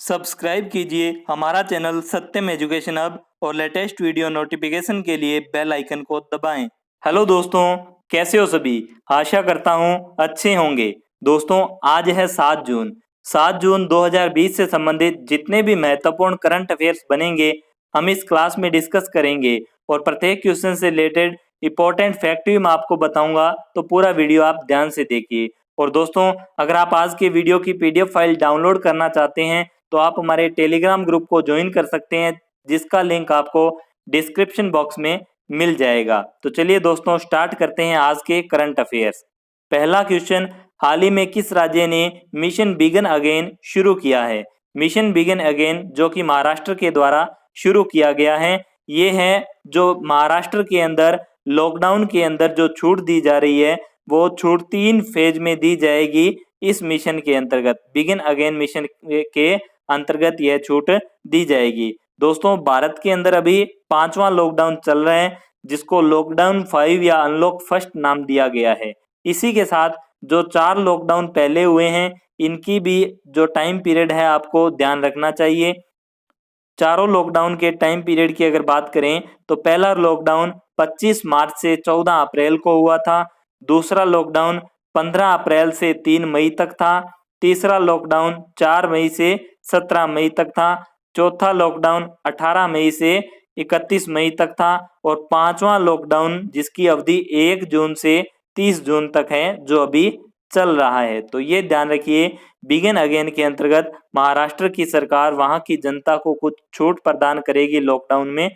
Subscribe कीजिए हमारा channel सत्यम education hub और लेटेस्ट वीडियो नोटिफिकेशन के लिए बेल आइकन को दबाएं। हेलो दोस्तों, कैसे हो सभी? आशा करता हूं अच्छे होंगे। दोस्तों, आज है 7 जून। 7 जून 2020 से संबंधित जितने भी महत्वपूर्ण करंट अफेयर्स बनेंगे हम इस क्लास में डिस्कस करेंगे और प्रत्येक क्वेश्चन से रिलेटेड इंपॉर्टेंट फैक्ट भी मैं आपको बताऊंगा, तो पूरा वीडियो आप ध्यान से देखिए। और दोस्तों, अगर आप आज के वीडियो की पीडीएफ फाइल डाउनलोड करना चाहते हैं तो आप हमारे टेलीग्राम ग्रुप को ज्वाइन कर सकते हैं, जिसका लिंक आपको डिस्क्रिप्शन बॉक्स में मिल जाएगा। तो चलिए दोस्तों, स्टार्ट करते हैं आज के करंट अफेयर्स। पहला क्वेश्चन, हाल ही में किस राज्य ने मिशन बिगिन अगेन शुरू किया है? मिशन बिगिन अगेन जो कि महाराष्ट्र के द्वारा शुरू किया गया है, ये है जो महाराष्ट्र के अंदर लॉकडाउन के अंदर जो छूट दी जा रही है वो छूट 3 फेज में दी जाएगी। इस मिशन के अंतर्गत बिगिन अगेन मिशन के अंतर्गत यह छूट दी जाएगी। दोस्तों, भारत के अंदर अभी 5वां लॉकडाउन चल रहा है, जिसको लॉकडाउन 5 या अनलॉक फर्स्ट नाम दिया गया है। इसी के साथ जो 4 लॉकडाउन पहले हुए हैं, इनकी भी जो टाइम पीरियड है आपको ध्यान रखना चाहिए। चारों लॉकडाउन के टाइम पीरियड की अगर बात करें तो पहला लॉकडाउन 25 मार्च से 14 अप्रैल को हुआ था। दूसरा लॉकडाउन 15 अप्रैल से 3 मई तक था। तीसरा लॉकडाउन 4 मई से 17 मई तक था। चौथा लॉकडाउन 18 मई से 31 मई तक था। और 5वां लॉकडाउन जिसकी अवधि 1 जून से 30 जून तक है, जो अभी चल रहा है। तो ये ध्यान रखिए, बिगिन अगेन के अंतर्गत महाराष्ट्र की सरकार वहां की जनता को कुछ छूट प्रदान करेगी लॉकडाउन में,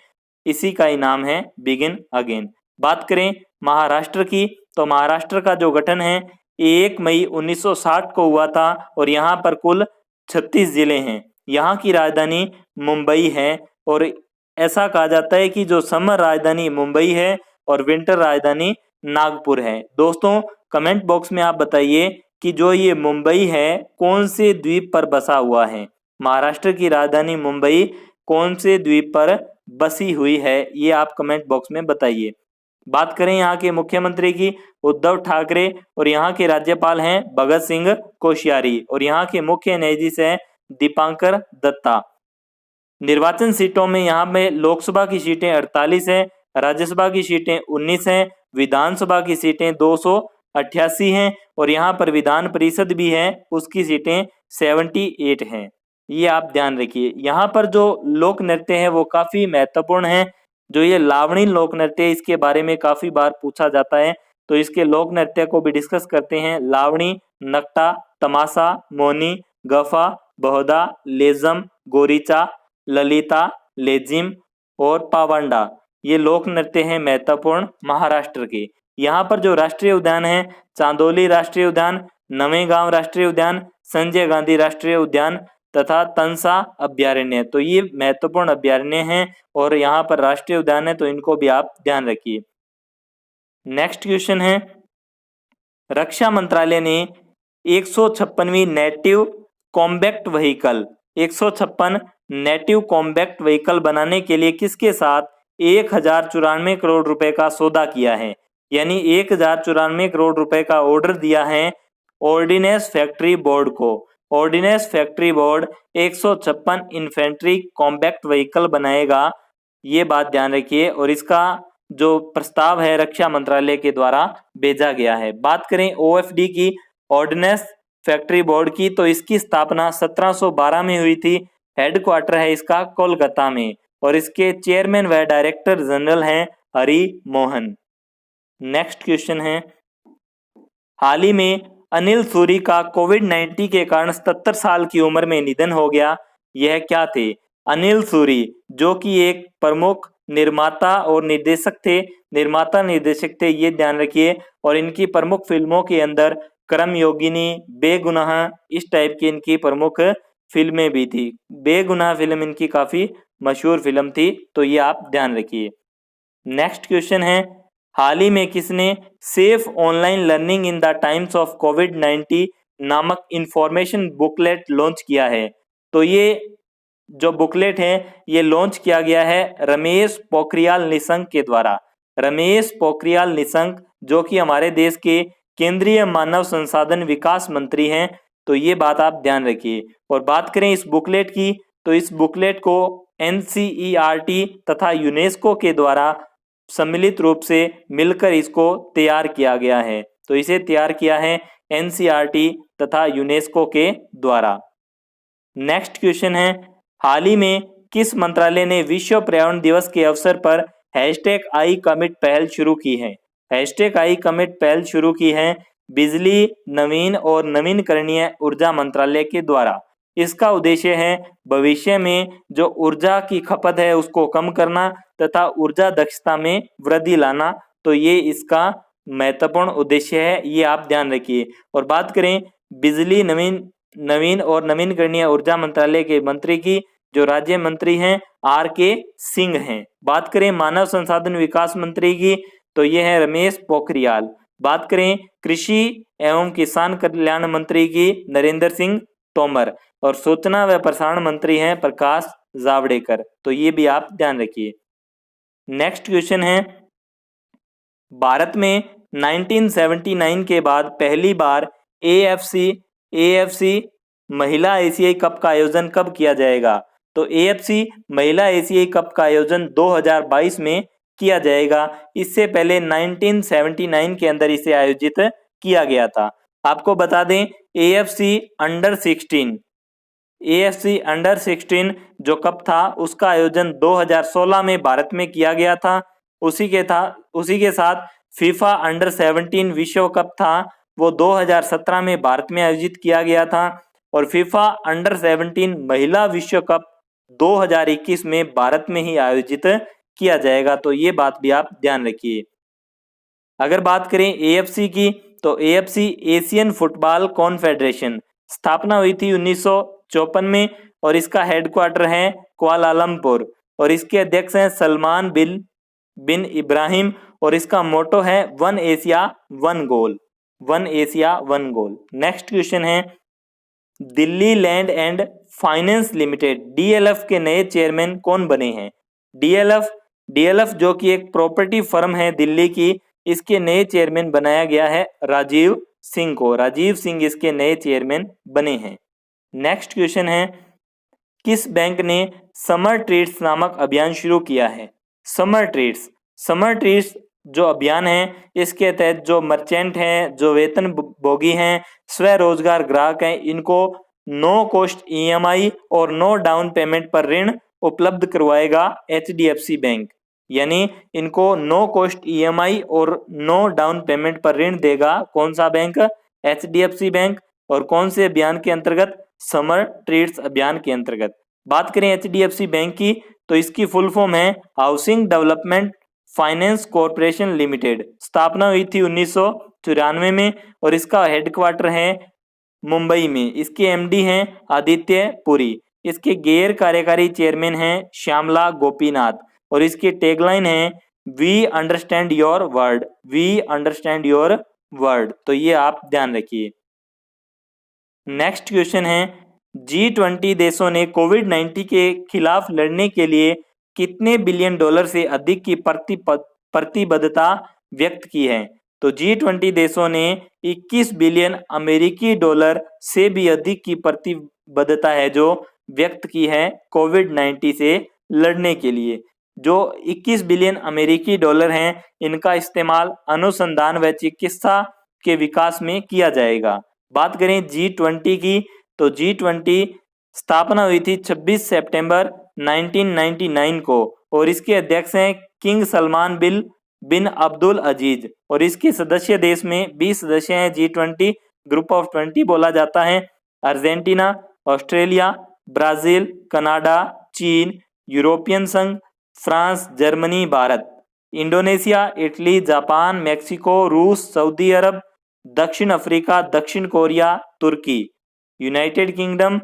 इसी का ही नाम है बिगिन अगेन। बात करें महाराष्ट्र की, तो महाराष्ट्र का जो गठन है 1 मई 1960 को हुआ था और यहाँ पर कुल 36 जिले हैं। यहाँ की राजधानी मुंबई है और ऐसा कहा जाता है कि जो समर राजधानी मुंबई है और विंटर राजधानी नागपुर है। दोस्तों, कमेंट बॉक्स में आप बताइए कि जो ये मुंबई है कौन से द्वीप पर बसा हुआ है? महाराष्ट्र की राजधानी मुंबई कौन से द्वीप पर बसी हुई है, ये आप कमेंट बॉक्स में बताइए। बात करें यहाँ के मुख्यमंत्री की, उद्धव ठाकरे, और यहाँ के राज्यपाल हैं भगत सिंह कोश्यारी, और यहाँ के मुख्य न्यायाधीश हैं दीपांकर दत्ता। निर्वाचन सीटों में यहाँ में लोकसभा की सीटें 48 हैं, राज्यसभा की सीटें 19 हैं, विधानसभा की सीटें 288 हैं और यहाँ पर विधान परिषद भी है, उसकी सीटें 78 हैं। ये आप ध्यान रखिए। यहाँ पर जो लोक नृत्य है वो काफी महत्वपूर्ण है। जो ये लावणी लोक नृत्य है, इसके बारे में काफी बार पूछा जाता है, तो इसके लोक नृत्य को भी डिस्कस करते हैं। लावणी, नकटा, तमाशा, मोनी, गफा, बहुधा, लेजम, गोरीचा, ललिता, लेजिम और पावंडा, ये लोक नृत्य हैं महत्वपूर्ण महाराष्ट्र के। यहाँ पर जो राष्ट्रीय उद्यान है, चांदोली राष्ट्रीय उद्यान, नवेगांव राष्ट्रीय उद्यान, संजय गांधी राष्ट्रीय उद्यान तथा तंसा अभ्यारण्य, तो ये महत्वपूर्ण अभ्यारण्य हैं और यहाँ पर राष्ट्रीय उद्यान है, तो इनको भी आप ध्यान रखिए। नेक्स्ट क्वेश्चन है, रक्षा मंत्रालय ने 156वीं native combat vehicle 156 native combat vehicle बनाने के लिए किसके साथ 1094 करोड़ रुपए का सौदा किया है? यानी 1094 करोड़ रुपए का ऑर्डर दिया है ऑर्डिनेंस फैक्ट्री बोर्ड को। Ordnance factory board 156 infantry combat vehicle बनाएगा, ये बात ध्यान रखिए, और इसका जो प्रस्ताव है रक्षा मंत्रालय के द्वारा भेजा गया है। बात करें ओएफडी की, ऑर्डिनेंस फैक्ट्री बोर्ड की, तो इसकी स्थापना 1712 में हुई थी। हेडक्वार्टर है इसका कोलकाता में और इसके चेयरमैन व डायरेक्टर जनरल हैं हरि मोहन। नेक्स्ट क्वेश्चन है, हाल ही में अनिल सूरी का कोविड-19 के कारण 77 साल की उम्र में निधन हो गया। यह क्या थे? अनिल सूरी जो कि एक प्रमुख निर्माता और निर्देशक थे, निर्माता निर्देशक थे, ये ध्यान रखिए। और इनकी प्रमुख फिल्मों के अंदर कर्मयोगिनी, बेगुनाह, इस टाइप की इनकी प्रमुख फिल्में भी थी। बेगुनाह फिल्म इनकी काफी मशहूर फिल्म थी, तो ये आप ध्यान रखिए। नेक्स्ट क्वेश्चन है, हाल ही में किसने safe online learning in the times of कोविड-19 नामक इंफॉर्मेशन बुकलेट लॉन्च किया है? तो ये जो बुकलेट है ये लॉन्च किया गया है रमेश पोखरियाल निशंक के द्वारा। रमेश पोखरियाल निशंक जो कि हमारे देश के केंद्रीय मानव संसाधन विकास मंत्री हैं, तो ये बात आप ध्यान रखिए। और बात करें इस बुकलेट की, तो इस बुकलेट को NCERT तथा यूनेस्को के द्वारा सम्मिलित रूप से मिलकर इसको तैयार किया गया है। तो इसे तैयार किया है NCERT तथा यूनेस्को के द्वारा। नेक्स्ट क्वेश्चन है, हाल ही में किस मंत्रालय ने विश्व पर्यावरण दिवस के अवसर पर #ICommit पहल शुरू की है? #ICommit पहल शुरू की है बिजली, नवीन और नवीनकरणीय ऊर्जा मंत्रालय के द्वारा। इसका उद्देश्य है भविष्य में जो ऊर्जा की खपत है उसको कम करना तथा ऊर्जा दक्षता में वृद्धि लाना। तो ये इसका महत्वपूर्ण उद्देश्य है, ये आप ध्यान रखिए। और बात करें बिजली, नवीन और नवीनकरणीय ऊर्जा मंत्रालय के मंत्री की, जो राज्य मंत्री हैं RK सिंह हैं। बात करें मानव संसाधन विकास मंत्री की, तो ये है रमेश पोखरियाल। बात करें कृषि एवं किसान कल्याण मंत्री की, नरेंद्र सिंह तोमर। और सूचना व प्रसारण मंत्री हैं प्रकाश जावड़ेकर। तो ये भी आप ध्यान रखिए। नेक्स्ट क्वेश्चन है, भारत में 1979 के बाद पहली बार AFC महिला एशियाई कप का आयोजन कब किया जाएगा? तो AFC महिला एशियाई कप का आयोजन 2022 में किया जाएगा। इससे पहले 1979 के अंदर इसे आयोजित किया गया था। आपको बता दें AFC अंडर 16 जो कप था उसका आयोजन 2016 में भारत में किया गया था। उसी के साथ फीफा अंडर 17 विश्व कप था, वो 2017 में भारत में आयोजित किया गया था। और फीफा अंडर 17 महिला विश्व कप 2021 में भारत में ही आयोजित किया जाएगा। तो ये बात भी आप ध्यान रखिए। अगर बात करें AFC की, तो AFC एशियन फुटबॉल कॉन्फेडरेशन स्थापना हुई थी 1954 में और इसका हेडक्वार्टर है कुआलालंपुर। और इसके अध्यक्ष हैं सलमान बिन इब्राहिम। और इसका मोटो है one Asia one goal. Next question है, Delhi land and finance limited DLF के नए चेयरमैन कौन बने हैं? DLF जो कि एक प्रॉपर्टी फर्म है दिल्ली की, इसके नए चेयरमैन बनाया गया है राजीव सिंह को। राजीव सिंह इसके नए चेयरमैन बने हैं। नेक्स्ट क्वेश्चन है, किस बैंक ने समर ट्रीट्स नामक अभियान शुरू किया है? समर ट्रीट्स जो अभियान है, इसके तहत जो मर्चेंट हैं, जो वेतन भोगी हैं, स्वरोजगार ग्राहक हैं, इनको नो कॉस्ट EMI और नो डाउन पेमेंट पर ऋण उपलब्ध करवाएगा HDFC बैंक। यानी इनको नो कॉस्ट EMI और नो डाउन पेमेंट पर ऋण देगा कौन सा बैंक? HDFC bank. और कौन से अभियान के अंतर्गत? समर ट्रीट्स अभियान के अंतर्गत। बात करें HDFC बैंक की, तो इसकी फुल फॉर्म है housing development finance corporation limited. स्थापना हुई थी 1994 में और इसका हेडक्वार्टर है मुंबई में। इसके MD हैं आदित्य पुरी। इसके गैर कार्यकारी चेयरमैन हैं श्यामला गोपीनाथ। और इसकी टैगलाइन है वी अंडरस्टैंड योर वर्ड। तो ये आप ध्यान रखिए। नेक्स्ट क्वेश्चन है, G20 देशों ने कोविड-19 के खिलाफ लड़ने के लिए कितने बिलियन डॉलर से अधिक की प्रतिबद्धता व्यक्त की है? तो G20 देशों ने 21 बिलियन अमेरिकी डॉलर से भी अधिक की प्रतिबद्धता है जो व्यक्त की है कोविड-19 से लड़ने के लिए। जो 21 बिलियन अमेरिकी डॉलर हैं, इनका इस्तेमाल अनुसंधान व चिकित्सा के विकास में किया जाएगा। बात करें G20 की, तो G20 स्थापना हुई थी 26 सितंबर 1999 को और इसके अध्यक्ष हैं किंग सलमान बिन अब्दुल अजीज। और इसके सदस्य देश में 20 सदस्य हैं। G20 ग्रुप ऑफ 20 बोला जाता है। अर्जेंटीना, ऑस्ट्रेलिया, ब्राजील, कनाडा, चीन, यूरोपियन संघ, France, Germany, Bharat, Indonesia, Italy, Japan, Mexico, रूस, सऊदी अरब, दक्षिण अफ्रीका, दक्षिण कोरिया, तुर्की, यूनाइटेड किंगडम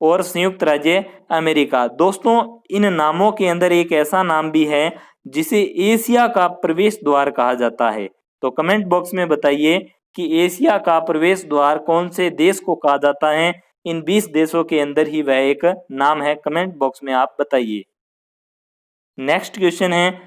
और संयुक्त राज्य अमेरिका। दोस्तों, इन नामों के अंदर एक ऐसा नाम भी है जिसे एशिया का प्रवेश द्वार कहा जाता है। तो कमेंट बॉक्स में बताइए कि एशिया का प्रवेश द्वार कौन से देश को कहा जाता है। इन 20 देशों के अंदर ही वह एक नाम है। कमेंट बॉक्स में आप बताइए। नेक्स्ट क्वेश्चन है,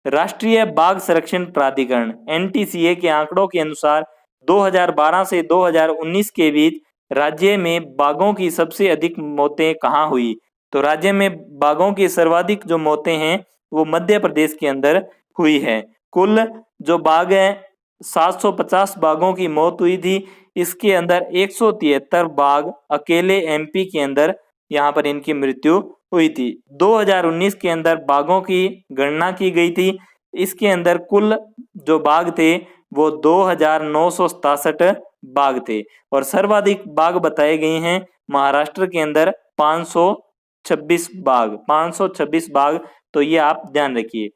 राष्ट्रीय बाघ संरक्षण प्राधिकरण NTCA के आंकड़ों के अनुसार 2012 से 2019 के बीच राज्य में बाघों की सबसे अधिक मौतें कहाँ हुई? तो राज्य में बाघों की सर्वाधिक जो मौतें हैं वो मध्य प्रदेश के अंदर हुई है। कुल जो बाघ हैं 750 बाघों की मौत हुई थी। इसके अंदर 173 बाघ अकेले एमपी के अंदर यहाँ पर इनकी मृत्यु हुई थी। 2019 के अंदर बाघों की गणना की गई थी। इसके अंदर कुल जो बाघ थे वो 2967 बाघ थे और सर्वाधिक बाघ बताए गए हैं महाराष्ट्र के अंदर 526 बाघ। तो ये आप ध्यान रखिए।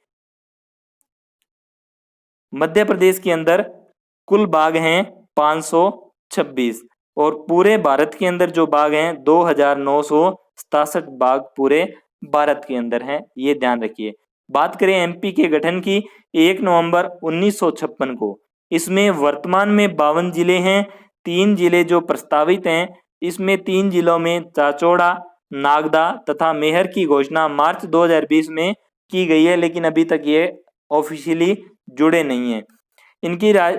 मध्य प्रदेश के अंदर कुल बाघ हैं 526 और पूरे भारत के अंदर जो बाघ हैं 2967 बाघ पूरे भारत के अंदर हैं, ये ध्यान रखिए। बात करें एमपी के गठन की 1 नवंबर 1956 को। इसमें वर्तमान में 52 जिले हैं। 3 जिले जो प्रस्तावित हैं, इसमें 3 जिलों में चाचौड़ा, नागदा तथा मेहर की घोषणा मार्च 2020 में की गई है, लेकिन अभी तक ये ऑफिशियली जुड़े नहीं हैं।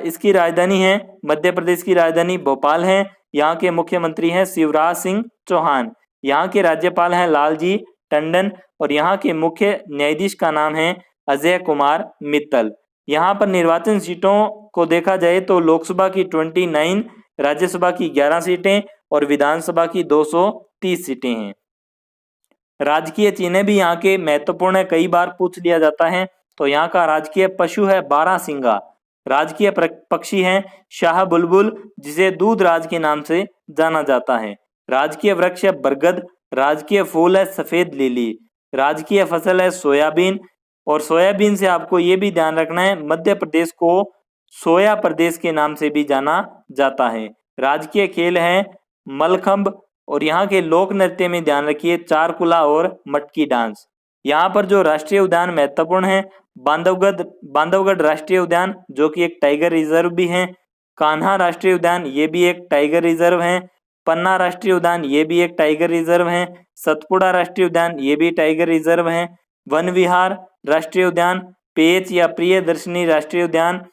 इसकी राजधानी है, मध्य प्रदेश की राजधानी भोपाल है। यहाँ के मुख्यमंत्री हैं शिवराज सिंह चौहान। यहाँ के राज्यपाल हैं लालजी टंडन और यहाँ के मुख्य न्यायाधीश का नाम है अजय कुमार मित्तल। यहाँ पर निर्वाचन सीटों को देखा जाए तो लोकसभा की 29, राज्यसभा की 11 सीटें और विधानसभा की 230 सीटें हैं। राजकीय चिन्ह भी यहाँ के महत्वपूर्ण है, कई बार पूछ लिया जाता है। तो यहाँ का राजकीय पशु है बारहसिंगा। राजकीय पक्षी है शाह बुलबुल, जिसे दूधराज के नाम से जाना जाता है। राजकीय वृक्ष है बरगद। राजकीय फूल है सफेद लिली। राजकीय फसल है सोयाबीन और सोयाबीन से आपको ये भी ध्यान रखना है मध्य प्रदेश को सोया प्रदेश के नाम से भी जाना जाता है। राजकीय खेल है मलखंब और यहाँ के लोक नृत्य में ध्यान रखिए चारकुला और मटकी डांस। यहाँ पर जो राष्ट्रीय उद्यान महत्वपूर्ण है बांधवगढ़ राष्ट्रीय उद्यान, जो कि एक टाइगर रिजर्व भी है। कान्हा राष्ट्रीय उद्यान, ये भी एक टाइगर रिजर्व है। पन्ना राष्ट्रीय उद्यान, ये भी एक टाइगर रिजर्व है। सतपुड़ा राष्ट्रीय उद्यान, ये भी टाइगर रिजर्व है। वन विहार राष्ट्रीय उद्यान, पेंच या प्रियदर्शनी राष्ट्रीय उद्यान,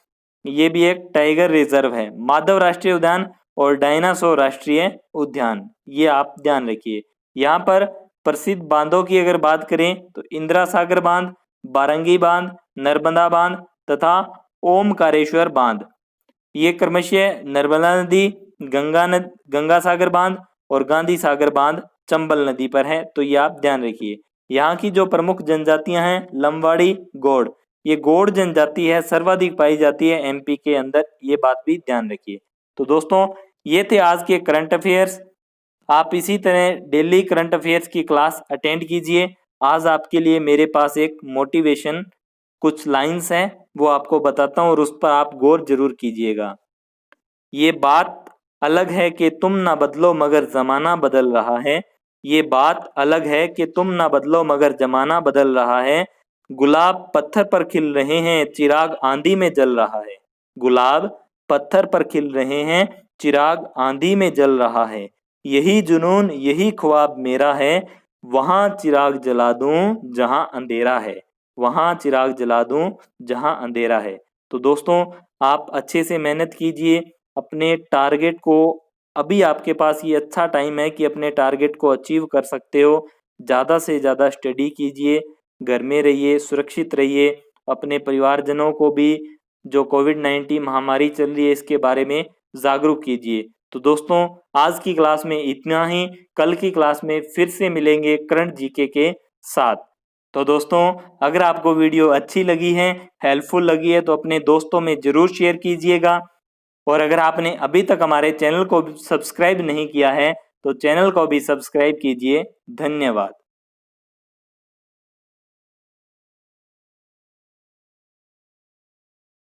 ये भी एक टाइगर रिजर्व है। माधव राष्ट्रीय उद्यान और डायनासोर राष्ट्रीय उद्यान, ये आप ध्यान रखिए। यहाँ पर प्रसिद्ध बांधों की अगर बात करें तो इंदिरा सागर बांध, बारंगी बांध, नर्मदा बांध तथा ओमकारेश्वर बांध। ये क्रमशः नर्मदा नदी, गंगा सागर बांध और गांधी सागर बांध चंबल नदी पर है। तो ये आप ध्यान रखिए। यहाँ की जो प्रमुख जनजातियां हैं लंबाड़ी, गौड़, ये गौड़ जनजाति है, सर्वाधिक पाई जाती है एमपी के अंदर, ये बात भी ध्यान रखिए। तो दोस्तों ये थे आज के करंट अफेयर्स। आप इसी तरह डेली करंट अफेयर्स की क्लास अटेंड कीजिए। आज आपके लिए मेरे पास एक मोटिवेशन कुछ लाइंस हैं, वो आपको बताता हूँ और उस पर आप गौर जरूर कीजिएगा। ये बात अलग है कि तुम ना बदलो मगर जमाना बदल रहा है। ये बात अलग है कि तुम ना बदलो मगर जमाना बदल रहा है। गुलाब पत्थर पर खिल रहे हैं, चिराग आंधी में जल रहा है। गुलाब पत्थर पर खिल रहे हैं, चिराग आंधी में जल रहा है। यही जुनून यही ख्वाब मेरा है, वहां चिराग जला दूं जहां अंधेरा है। वहां चिराग जला दूं जहां अंधेरा है। तो दोस्तों आप अच्छे से मेहनत कीजिए अपने टारगेट को। अभी आपके पास ये अच्छा टाइम है कि अपने टारगेट को अचीव कर सकते हो। ज़्यादा से ज़्यादा स्टडी कीजिए, घर में रहिए, सुरक्षित रहिए। अपने परिवारजनों को भी जो कोविड-19 महामारी चल रही है इसके बारे में जागरूक कीजिए। तो दोस्तों आज की क्लास में इतना ही। कल की क्लास में फिर से मिलेंगे करंट जीके के साथ। तो दोस्तों अगर आपको वीडियो अच्छी लगी है, हेल्पफुल लगी है, तो अपने दोस्तों में जरूर शेयर कीजिएगा। और अगर आपने अभी तक हमारे चैनल को सब्सक्राइब नहीं किया है तो चैनल को भी सब्सक्राइब कीजिए। धन्यवाद।